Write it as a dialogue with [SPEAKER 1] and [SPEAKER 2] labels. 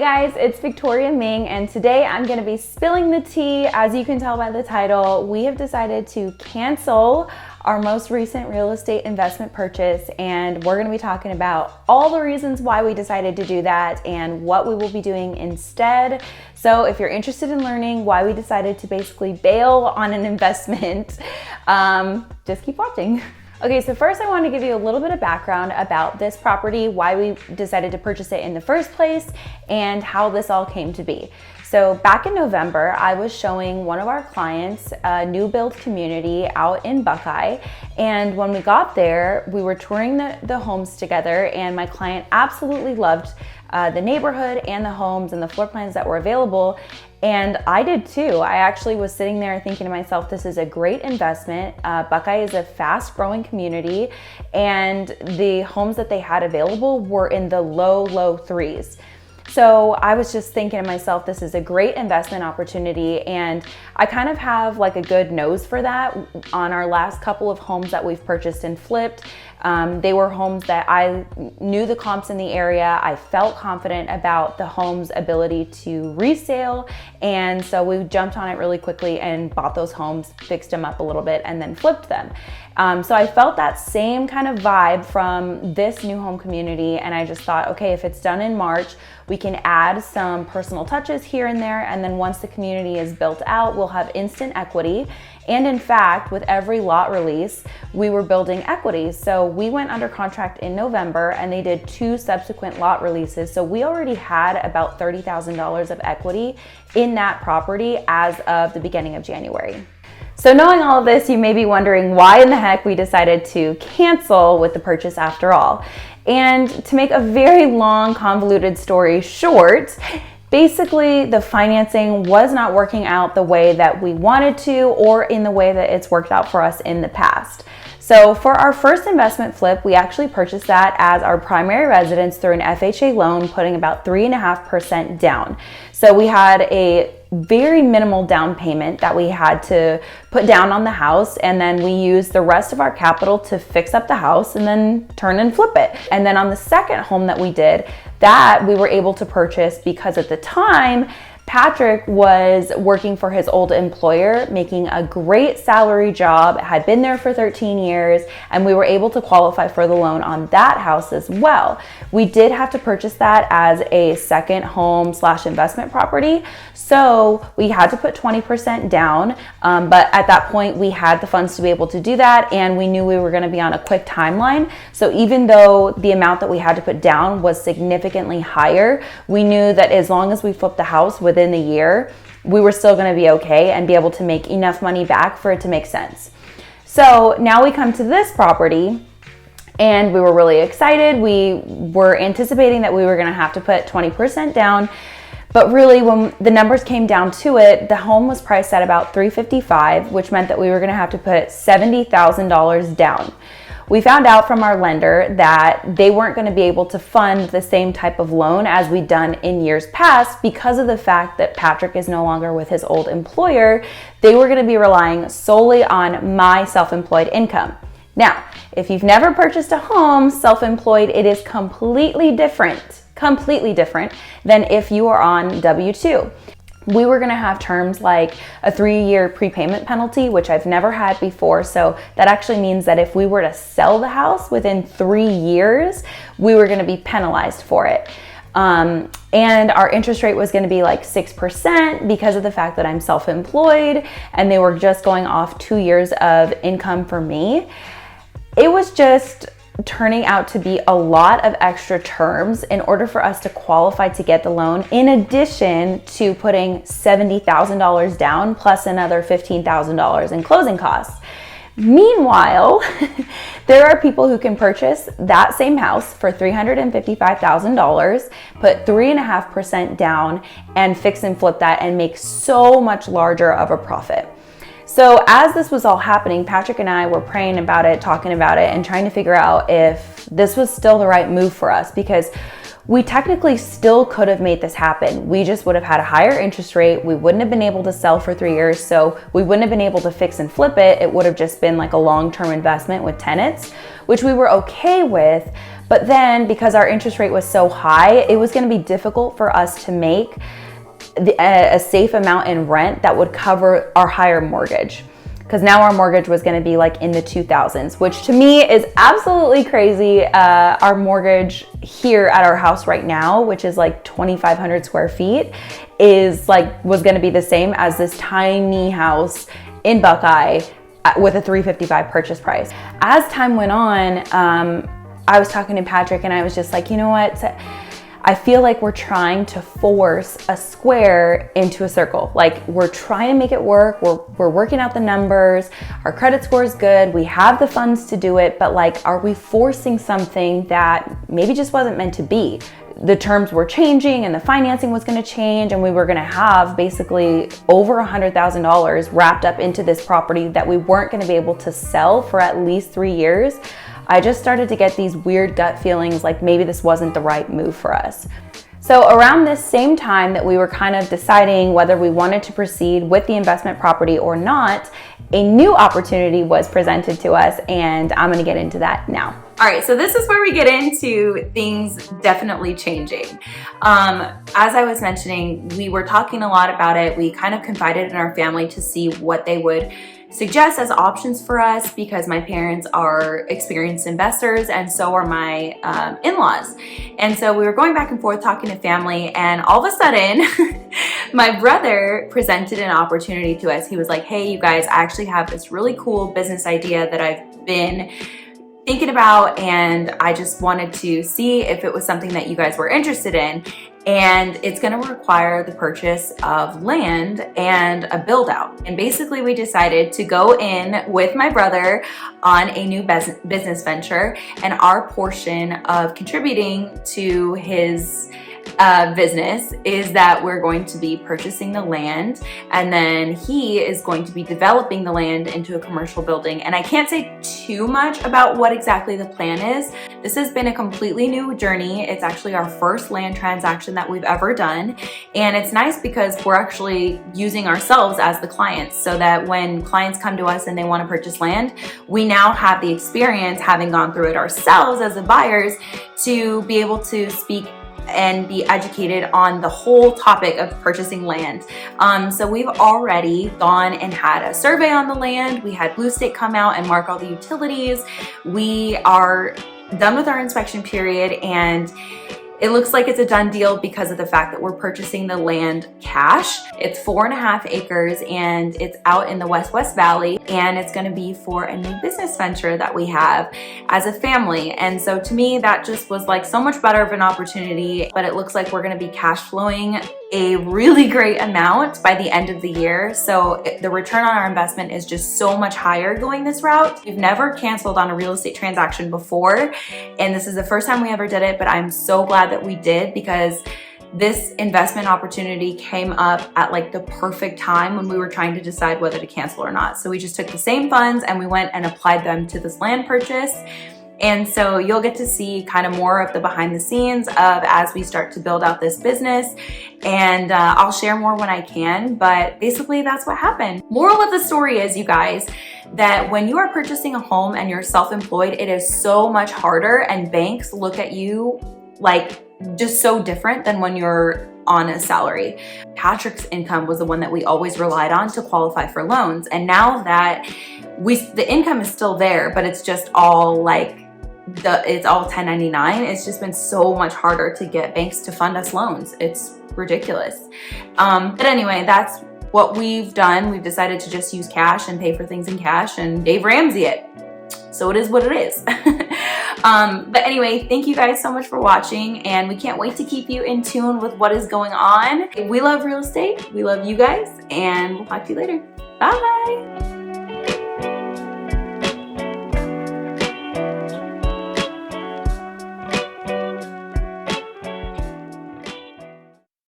[SPEAKER 1] guys, it's Victoria Ming, and today I'm going to be spilling the tea. As you can tell by the title, we have decided to cancel our most recent real estate investment purchase, and we're going to be talking about all the reasons why we decided to do that and what we will be doing instead. So if you're interested in learning why we decided to basically bail on an investment, just keep watching. Okay, so first I want to give you a little bit of background about this property, why we decided to purchase it in the first place, and how this all came to be. So back in November, I was showing one of our clients a new build community out in Buckeye. And when we got there, we were touring the homes together, and my client absolutely loved the neighborhood and the homes and the floor plans that were available. And I did too. I actually was sitting there thinking to myself, this is a great investment. Buckeye is a fast growing community, and the homes that they had available were in the low threes. So I was just thinking to myself, this is a great investment opportunity, and I kind of have like a good nose for that. On our last couple of homes that we've purchased and flipped, they were homes that I knew the comps in the area. I felt confident about the home's ability to resale, and so we jumped on it really quickly and bought those homes, fixed them up a little bit, and then flipped them. So I felt that same kind of vibe from this new home community, and I just thought, okay, if it's done in March, we can add some personal touches here and there, and then once the community is built out, we'll have instant equity. And in fact, with every lot release, we were building equity. So we went under contract in November, and they did 2 subsequent lot releases. So we already had about $30,000 of equity in that property as of the beginning of January. So knowing all of this, you may be wondering why in the heck we decided to cancel with the purchase after all. And to make a very long, convoluted story short, basically the financing was not working out the way that we wanted to, or in the way that it's worked out for us in the past. So for our first investment flip, we actually purchased that as our primary residence through an FHA loan, putting about 3.5% down. So we had a very minimal down payment that we had to put down on the house, and then we used the rest of our capital to fix up the house and then turn and flip it. And then on the second home that we did, that we were able to purchase because at the time, Patrick was working for his old employer, making a great salary job, had been there for 13 years, and we were able to qualify for the loan on that house as well. We did have to purchase that as a second home / investment property, so we had to put 20% down, but at that point we had the funds to be able to do that, and we knew we were going to be on a quick timeline. So even though the amount that we had to put down was significantly higher, we knew that as long as we flipped the house within the year, we were still going to be okay and be able to make enough money back for it to make sense. So now we come to this property, and we were really excited. We were anticipating that we were going to have to put 20% down, but really when the numbers came down to it, the home was priced at about $355,000, which meant that we were going to have to put $70,000 down. We found out from our lender that they weren't going to be able to fund the same type of loan as we'd done in years past because of the fact that Patrick is no longer with his old employer. They were going to be relying solely on my self-employed income. Now, if you've never purchased a home self-employed, it is completely different than if you are on W-2. We were going to have terms like a 3-year prepayment penalty, which I've never had before. So that actually means that if we were to sell the house within 3 years, we were going to be penalized for it. And our interest rate was going to be like 6% because of the fact that I'm self-employed, and they were just going off 2 years of income for me. It was just turning out to be a lot of extra terms in order for us to qualify to get the loan, in addition to putting $70,000 down plus another $15,000 in closing costs. Meanwhile, there are people who can purchase that same house for $355,000, put 3.5% down, and fix and flip that and make so much larger of a profit. So as this was all happening, Patrick and I were praying about it, talking about it, and trying to figure out if this was still the right move for us, because we technically still could have made this happen. We just would have had a higher interest rate. We wouldn't have been able to sell for 3 years. So we wouldn't have been able to fix and flip it. It would have just been like a long-term investment with tenants, which we were okay with. But then because our interest rate was so high, it was going to be difficult for us to make a safe amount in rent that would cover our higher mortgage. Because now our mortgage was going to be like in the 2000s, which to me is absolutely crazy. Our mortgage here at our house right now, which is like 2,500 square feet, was going to be the same as this tiny house in Buckeye with a $355 purchase price. As time went on, I was talking to Patrick and I was just like, you know what? I feel like we're trying to force a square into a circle. Like, we're trying to make it work. We're working out the numbers. Our credit score is good. We have the funds to do it, but like, are we forcing something that maybe just wasn't meant to be? The terms were changing and the financing was going to change, and we were going to have basically over $100,000 wrapped up into this property that we weren't going to be able to sell for at least 3 years. I just started to get these weird gut feelings like maybe this wasn't the right move for us. So around this same time that we were kind of deciding whether we wanted to proceed with the investment property or not, a new opportunity was presented to us, and I'm gonna get into that now. All right, so this is where we get into things definitely changing. As I was mentioning, we were talking a lot about it. We kind of confided in our family to see what they would suggest as options for us, because my parents are experienced investors and so are my in-laws. And so we were going back and forth talking to family, and all of a sudden my brother presented an opportunity to us. He was like, hey, you guys, I actually have this really cool business idea that I've been thinking about, and I just wanted to see if it was something that you guys were interested in. And it's going to require the purchase of land and a build out. And basically we decided to go in with my brother on a new business venture, and our portion of contributing to his business is that we're going to be purchasing the land, and then he is going to be developing the land into a commercial building. And I can't say too much about what exactly the plan is. This has been a completely new journey. It's actually our first land transaction that we've ever done, and it's nice because we're actually using ourselves as the clients, so that when clients come to us and they want to purchase land, we now have the experience, having gone through it ourselves as the buyers, to be able to speak and be educated on the whole topic of purchasing land. So we've already gone and had a survey on the land. We had Blue State come out and mark all the utilities. We are done with our inspection period, and it looks like it's a done deal because of the fact that we're purchasing the land cash. It's 4.5 acres and it's out in the West Valley, and it's going to be for a new business venture that we have as a family. And so to me, that just was like so much better of an opportunity, but it looks like we're going to be cash flowing a really great amount by the end of the year. So the return on our investment is just so much higher going this route. We've never canceled on a real estate transaction before, and this is the first time we ever did it, but I'm so glad that we did, because this investment opportunity came up at like the perfect time when we were trying to decide whether to cancel or not. So we just took the same funds and we went and applied them to this land purchase. And so you'll get to see kind of more of the behind the scenes of as we start to build out this business, and I'll share more when I can, but basically that's what happened. Moral of the story is, you guys, that when you are purchasing a home and you're self-employed, it is so much harder, and banks look at you like just so different than when you're on a salary. Patrick's income was the one that we always relied on to qualify for loans, and now that the income is still there, but it's just all like it's all 1099. It's just been so much harder to get banks to fund us loans. It's ridiculous. But anyway, that's what we've done. We've decided to just use cash and pay for things in cash and Dave Ramsey it. So it is what it is. But anyway, thank you guys so much for watching, and we can't wait to keep you in tune with what is going on. We love real estate. We love you guys, and we'll talk to you later. Bye.